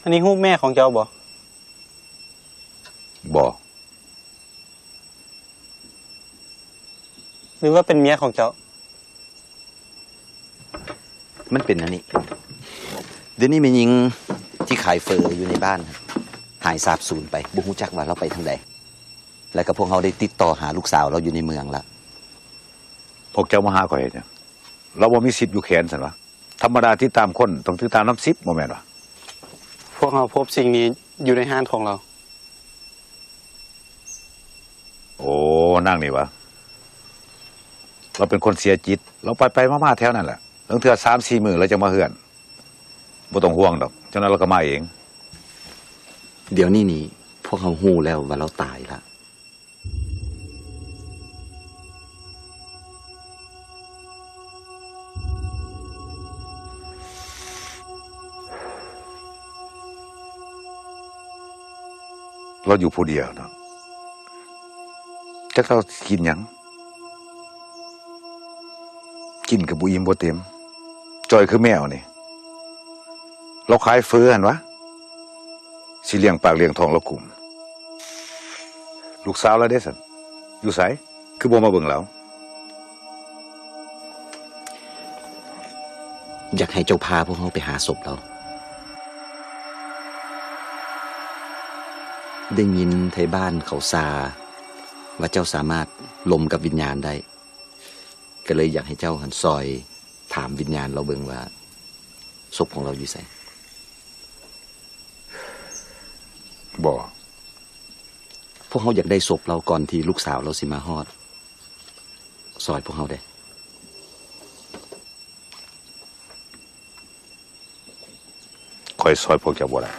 อันนี้รูปแม่ของเจ้าบ่หรือว่าเป็นเมียของเจ้ามันเป็นอันนี้เดี๋ยวนี้มีหญิงที่ขายเฟอร์อยู่ในบ้านหายสาบสูญไปบุกจักว่าเราไปทางใดแล้วก็พวกเขาได้ติดต่อหาลูกสาวเราอยู่ในเมืองแล้วพวกเจ้ามาหาข่อยเนี่ยเราบ่มีสิทธิ์อยู่แขนสันวะธรรมดาที่ตามคนต้องถือตามน้ำซิปโมแมนวะพวกเราพบสิ่งนี้อยู่ในห้างของเราโอ้นั่งนี่วะเราเป็นคนเสียจิตเราไปมาๆแถวนั่นแหละตั้งเทื่อ3-4 มื้อเราจะมาเฮือนบ่ต้องห่วงดอกฉะนั้นเราก็มาเองเดี๋ยวนี้พวกเขาฮู้แล้วว่าเราตายละเราอยู่ผู้เดียวเนาะจักเรากินหยังกินกับบุอิ่มบ่เต็มจอยคือแมวนี่เราขายเฟื้อหันวะสิเลี้ยงปากเลี้ยงท้องเรากลุ่มลูกสาวเราได้สันอยู่ไสคือบ่มาเบิ่งเราอยากให้เจ้าพาพวกเขาไปหาศพเราได้ยินไทยบ้านเขาซาว่าเจ้าสามารถลมกับวิญญาณได้ก็เลยอยากให้เจ้าหันซอยถามวิญญาณเราเบิ่งว่าศพของเราอยู่ไสบ่พวกเขาอยากได้ศพเราก่อนที่ลูกสาวเราสิมาฮอดซอยพวกเขาได้คอยซอยพวกเจ้าบ่ได้